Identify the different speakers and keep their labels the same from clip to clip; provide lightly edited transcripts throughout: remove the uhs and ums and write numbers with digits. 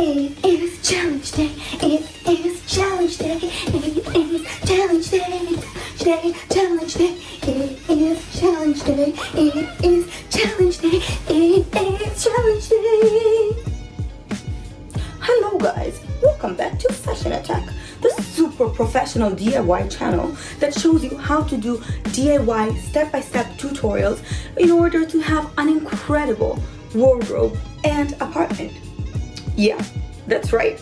Speaker 1: It is challenge day. It is challenge day. It is challenge day. Challenge day. It is challenge day. It is challenge day. It is challenge day. Hello guys, welcome back to Fashion Attack, the super professional DIY channel that shows you how to do DIY step-by-step tutorials in order to have an incredible wardrobe and apartment. Yeah, that's right.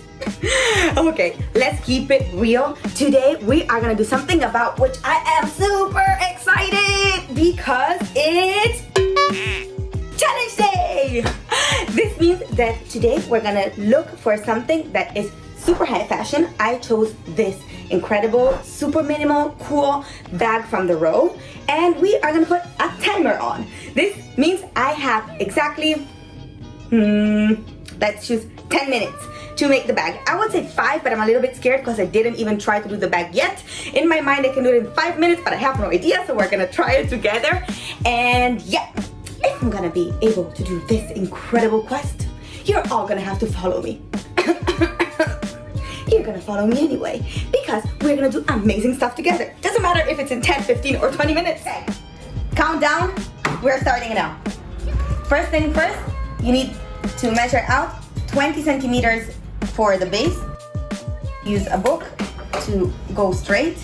Speaker 1: Okay, let's keep it real. Today we are gonna do something about which I am super excited because it's challenge day. This means that today we're gonna look for something that is super high fashion. I chose this incredible, super minimal, cool bag from the row, and we are gonna put a timer on. This means I have exactly, let's choose 10 minutes to make the bag. I would say 5, but I'm a little bit scared because I didn't even try to do the bag yet. In my mind, I can do it in 5 minutes, but I have no idea, so we're gonna try it together. And yeah, if I'm gonna be able to do this incredible quest, you're all gonna have to follow me. You're gonna follow me anyway, because we're gonna do amazing stuff together. Doesn't matter if it's in 10, 15, or 20 minutes. Okay. Countdown, we're starting now. First thing first, you need to measure out 20 centimeters for the base. Use a book to go straight.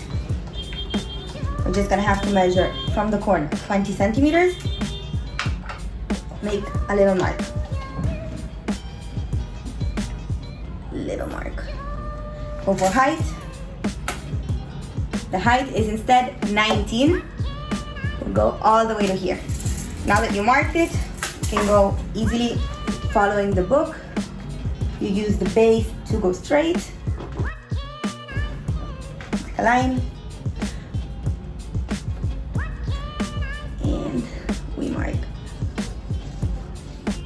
Speaker 1: We're just gonna have to measure from the corner 20 centimeters. Make a little mark. Little mark. Go for height. The height is instead 19. We'll go all the way to here. Now that you marked it, you can go easily following the book. You use the base to go straight. Make a line. And we mark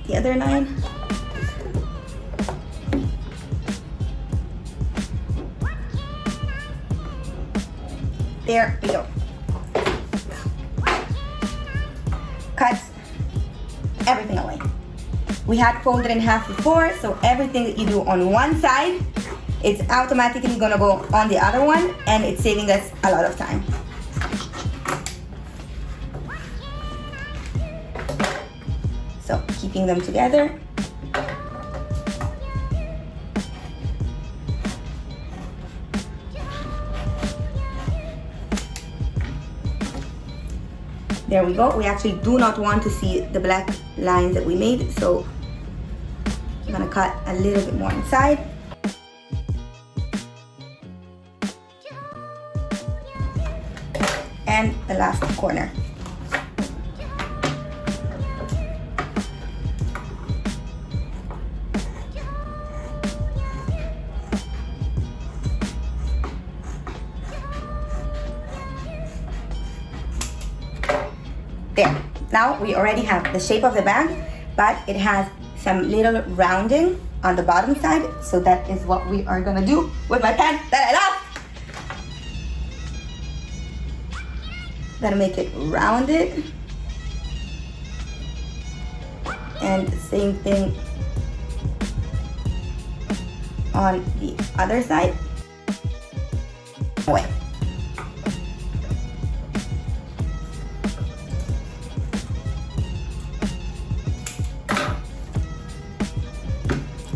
Speaker 1: the other line. There we go. Cut everything away. We had folded in half before, so everything that you do on one side, it's automatically gonna go on the other one, and it's saving us a lot of time. So keeping them together. There we go. We actually do not want to see the black lines that we made, so I'm gonna cut a little bit more inside. And the last corner. There. Now we already have the shape of the bag, but it has some little rounding on the bottom side, so that is what we are gonna do with my pen that I love. Gonna make it rounded. And the same thing on the other side. Away.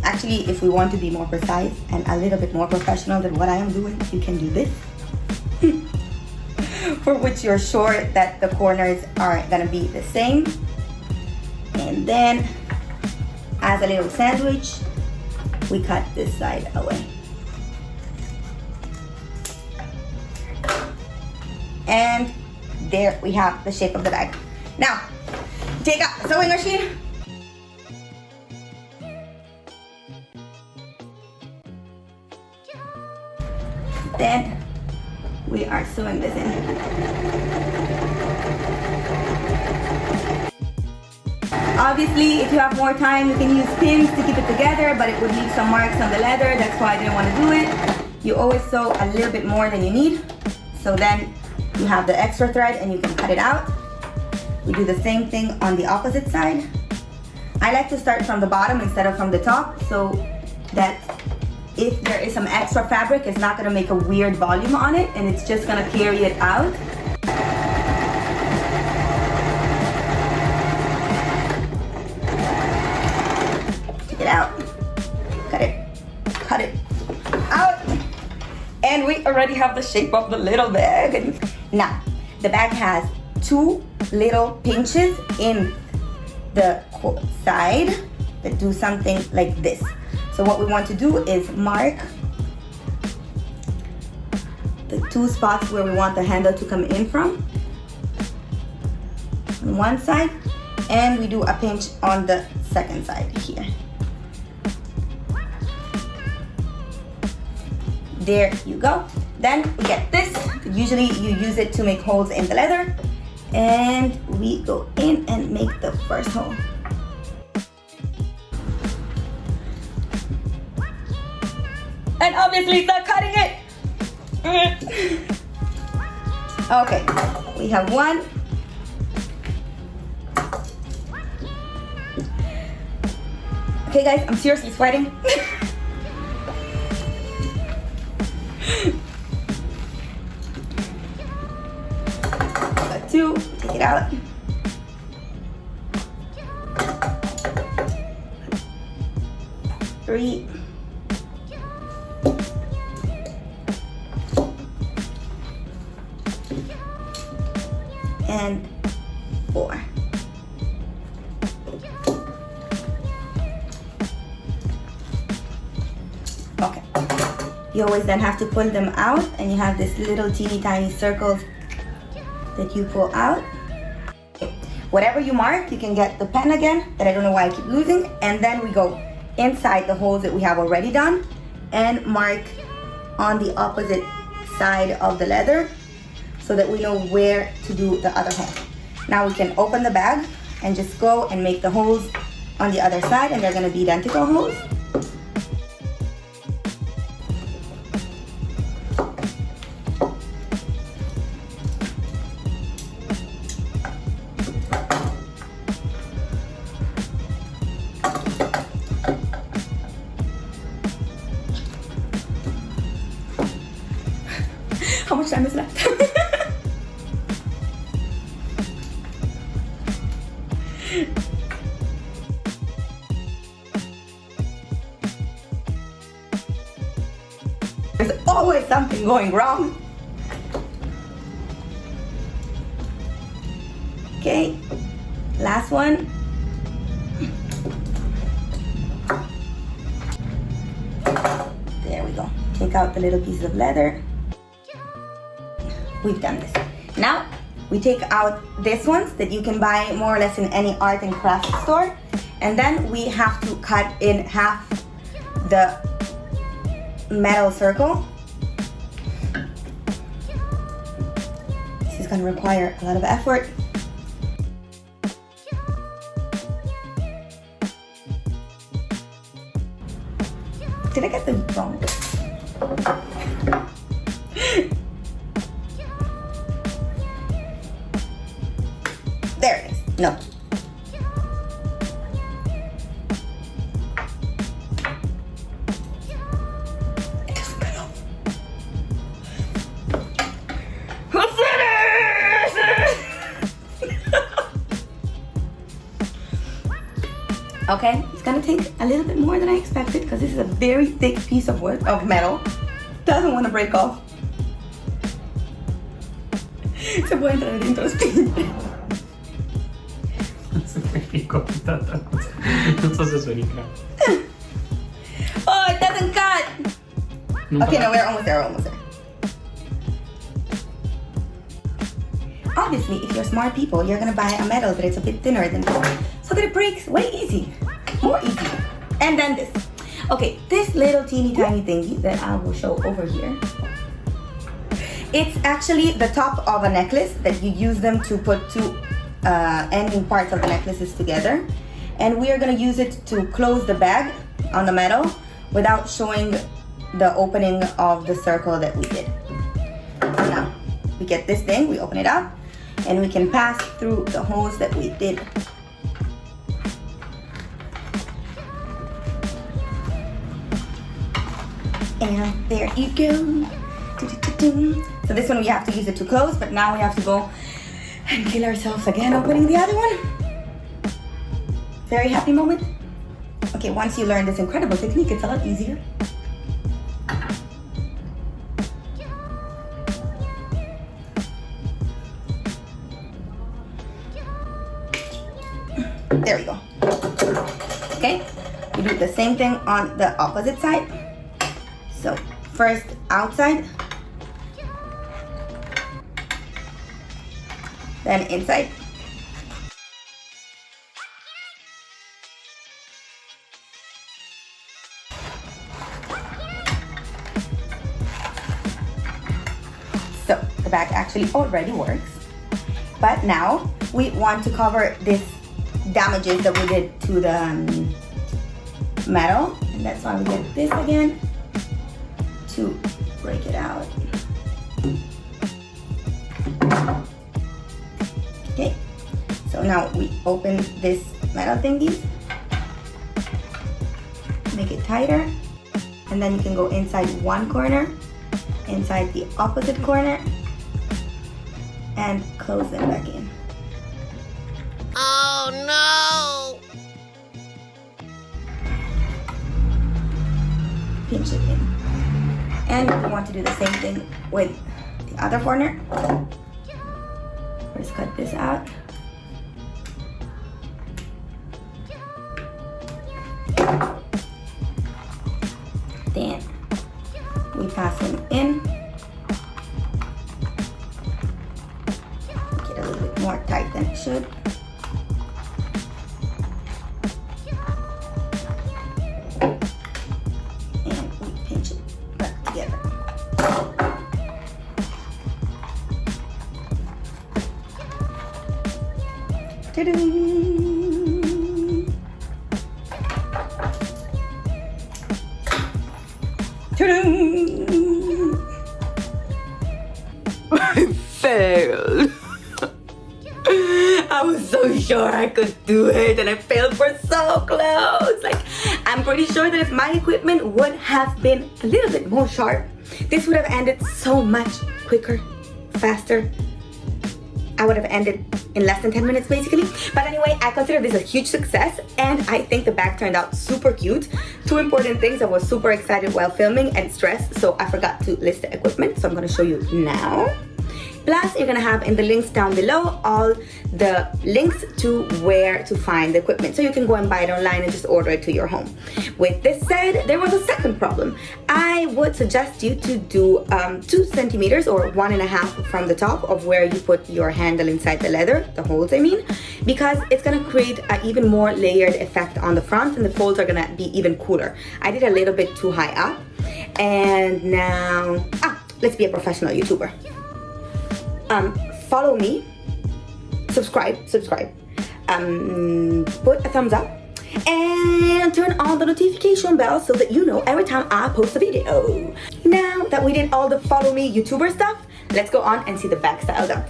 Speaker 1: Actually, if we want to be more precise and a little bit more professional than what I am doing, you can do this. For which you're sure that the corners are gonna be the same. And then, as a little sandwich, we cut this side away. And there we have the shape of the bag. Now, take out the sewing machine. Then we are sewing this in. Obviously, if you have more time, you can use pins to keep it together, but it would leave some marks on the leather. That's why I didn't want to do it. You always sew a little bit more than you need, so then you have the extra thread and you can cut it out. We do the same thing on the opposite side. I like to start from the bottom instead of from the top, so that if there is some extra fabric, it's not gonna make a weird volume on it, and it's just gonna carry it out. Take it out. Cut it out. And we already have the shape of the little bag. Now, the bag has 2 little pinches in the side that do something like this. So what we want to do is mark the 2 spots where we want the handle to come in from on one side, and we do a pinch on the second side here. There you go. Then we get this. Usually you use it to make holes in the leather, and we go in and make the first hole. And obviously start cutting it. Okay, we have 1. Okay guys, I'm seriously sweating. Got 2, take it out. Three. And 4. Okay. You always then have to pull them out, and you have this little teeny tiny circles that you pull out. Okay. Whatever you mark, you can get the pen again, that I don't know why I keep losing, and then we go inside the holes that we have already done and mark on the opposite side of the leather, so that we know where to do the other hole. Now we can open the bag and just go and make the holes on the other side, and they're gonna be identical holes. How much time is left? There's always something going wrong. Okay, last one. There we go. Take out the little pieces of leather. We've done this. Now, we take out these ones that you can buy more or less in any art and craft store. And then we have to cut in half the metal circle. This is going to require a lot of effort. Did I get them wrong? There it is. No. It doesn't cut off. What's Okay, it's gonna take a little bit more than I expected because this is a very thick piece of wood, of metal. Doesn't want to break off. Se puede entrar dentro del spin.
Speaker 2: Non so se suoni
Speaker 1: Oh, it doesn't cut! Okay, no, we're almost there, we're almost there. Obviously, if you're smart people, you're gonna buy a metal that it's a bit thinner than this, so that it breaks way easy, more easy. And then this. Okay, this little teeny tiny thingy that I will show over here. It's actually the top of a necklace that you use them to put two ending parts of the necklaces together. And we are gonna use it to close the bag on the metal without showing the opening of the circle that we did. Now, we get this thing, we open it up, and we can pass through the holes that we did. And there you go. So this one we have to use it to close, but now we have to go and kill ourselves again opening the other one. Very happy moment. Okay, once you learn this incredible technique, it's a lot easier. There we go. Okay, you do the same thing on the opposite side. So first outside, then inside. So the back actually already works, but now we want to cover this damages that we did to the metal, and that's why we did this again to break it out. Okay, so now we open this metal thingy, make it tighter, and then you can go inside one corner, inside the opposite corner, and close them back in.
Speaker 2: Oh no!
Speaker 1: Pinch it in. And we want to do the same thing with the other corner. First cut this out. Then we pass them in. Make it a little bit more tight than it should.
Speaker 3: I failed. I was so sure I could do it, and I failed for so close. Like, I'm pretty sure that if my equipment would have been a little bit more sharp, this would have ended so much quicker, faster. I would have ended in less than 10 minutes basically. But anyway, I consider this a huge success, and I think the bag turned out super cute. Two important things: I was super excited while filming and stressed, so I forgot to list the equipment, so I'm gonna show you now. Plus, you're gonna have in the links down below all the links to where to find the equipment, so you can go and buy it online and just order it to your home. With this said, there was a second problem. I would suggest you to do 2 centimeters or 1.5 from the top of where you put your handle inside the leather, the holes I mean, because it's gonna create an even more layered effect on the front, and the folds are gonna be even cooler. I did a little bit too high up, and now, let's be a professional YouTuber. Follow me, subscribe, put a thumbs up, and turn on the notification bell so that you know every time I post a video. Now that we did all the follow me YouTuber stuff, let's go on and see the back style done.